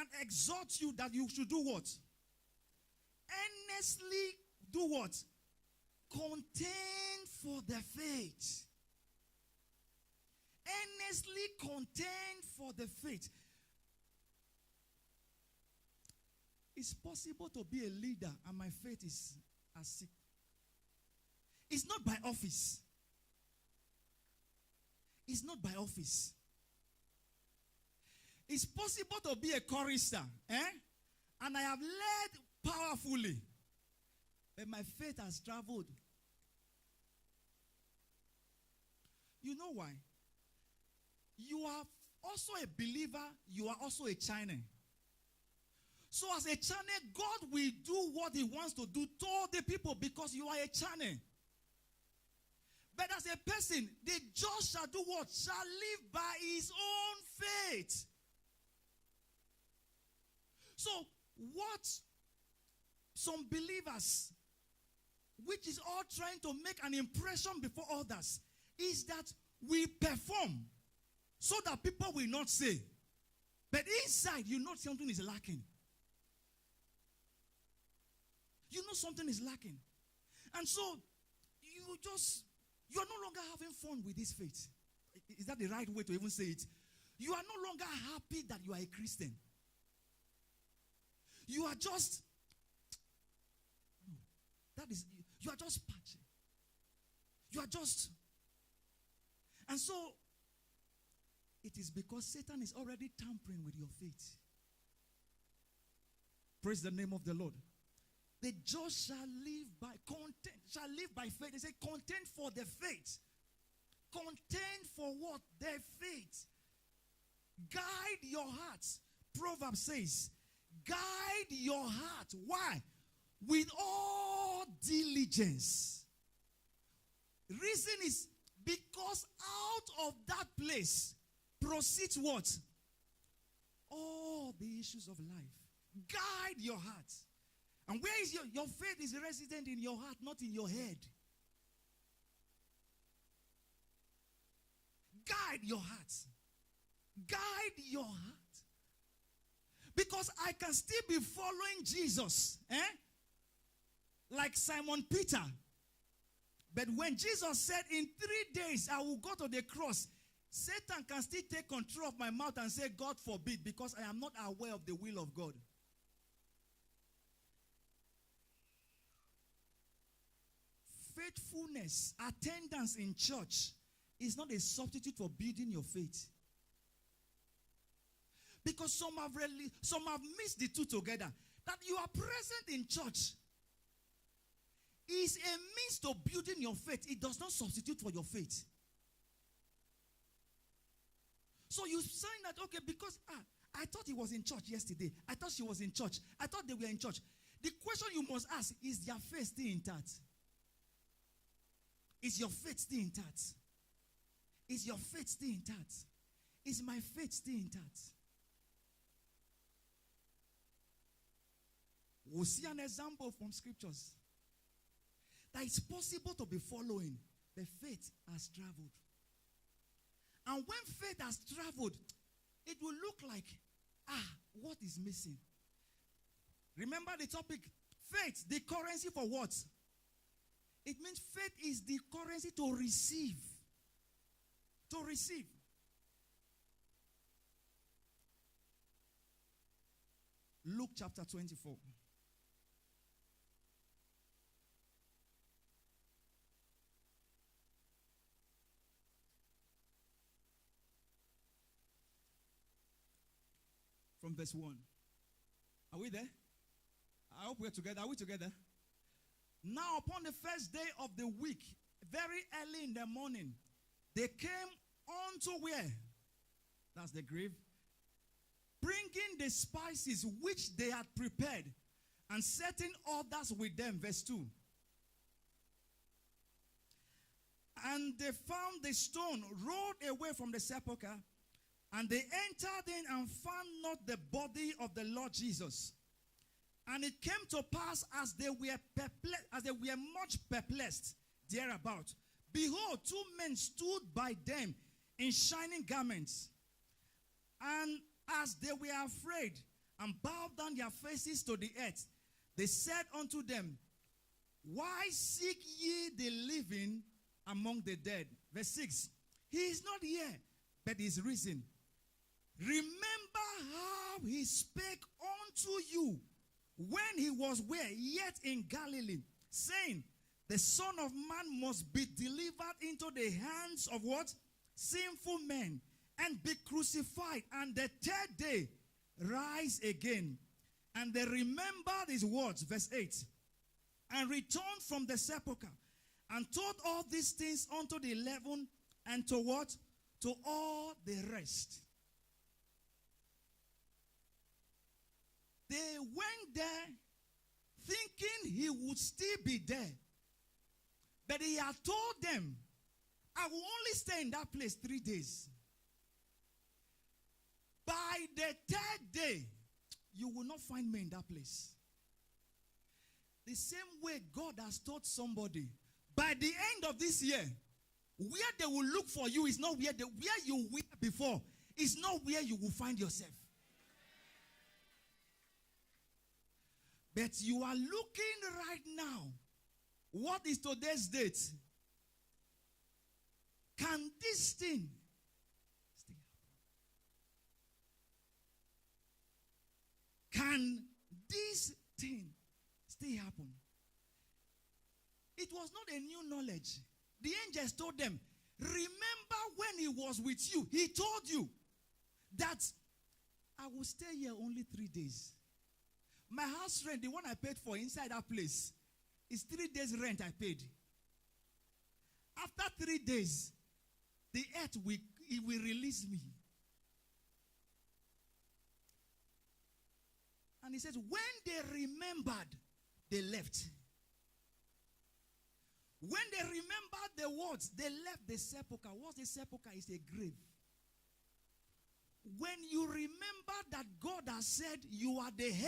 and exhort you that you should do what? Earnestly do what? Contend for the faith. Earnestly contend for the faith. It's possible to be a leader and my faith is as sick. It's not by office. It's not by office. It's possible to be a chorister, and I have led powerfully, but my faith has traveled. You know why? You are also a believer, you are also a channel. So as a channel, God will do what he wants to do to the people because you are a channel. But as a person, the just shall do what? Shall live by his own faith. So what some believers, which is all trying to make an impression before others, is that we perform so that people will not say. But inside, you know something is lacking. You know something is lacking. And so, you are no longer having fun with this faith. Is that the right way to even say it? You are no longer happy that you are a Christian. You are just, you are just patching. You are just, and so, it is because Satan is already tampering with your faith. Praise the name of the Lord. The just shall live by content, shall live by faith. They say contend for the faith. Contend for what? Their faith. Guide your heart. Proverbs says, guide your heart. Why? With all diligence. Reason is because out of that place proceeds what? All the issues of life. Guide your heart. And where is your faith is resident in your heart, not in your head. Guide your heart. Guide your heart. Because I can still be following Jesus. Like Simon Peter. But when Jesus said, in 3 days I will go to the cross, Satan can still take control of my mouth and say, God forbid, because I am not aware of the will of God. Faithfulness, attendance in church is not a substitute for building your faith. Because some have mixed the two together. That you are present in church is a means to building your faith. It does not substitute for your faith. So you saying that, okay, because I thought he was in church yesterday. I thought she was in church. I thought they were in church. The question you must ask, is their faith still intact? Is your faith still intact? Is your faith still intact? Is my faith still intact? We'll see an example from scriptures. That it's possible to be following. The faith has traveled. And when faith has traveled, it will look like, what is missing? Remember the topic, faith, the currency for what? It means faith is the currency to receive. To receive. Luke chapter 24. From verse 1. Are we there? I hope we're together. Are we together? Now upon the first day of the week, very early in the morning, they came unto where? That's the grave. Bringing the spices which they had prepared, and setting others with them. Verse 2. And they found the stone rolled away from the sepulchre, and they entered in and found not the body of the Lord Jesus. And it came to pass as they were much perplexed thereabout, behold, 2 men stood by them in shining garments. And as they were afraid, and bowed down their faces to the earth. They said unto them, why seek ye the living among the dead? Verse 6. He is not here, but is risen. Remember how he spake unto you when he was where? Yet in Galilee, saying, the Son of Man must be delivered into the hands of what? Sinful men, and be crucified, and the third day rise again. And they remembered his words, verse 8, and returned from the sepulchre, and told all these things unto the 11, and to what? To all the rest. They went there thinking he would still be there. But he had told them, I will only stay in that place 3 days. By the third day, you will not find me in that place. The same way God has told somebody, by the end of this year, where they will look for you is not where you were before. It's not where you will find yourself. But you are looking right now. What is today's date? Can this thing still happen? Can this thing still happen? It was not a new knowledge. The angels told them, remember when he was with you, he told you that I will stay here only 3 days. My house rent, the one I paid for inside that place, is 3 days rent I paid. After 3 days, the earth will release me. And he says, when they remembered, they left. When they remembered the words, they left the sepulchre. What's the sepulchre? It's a grave. When you remember that God has said you are the head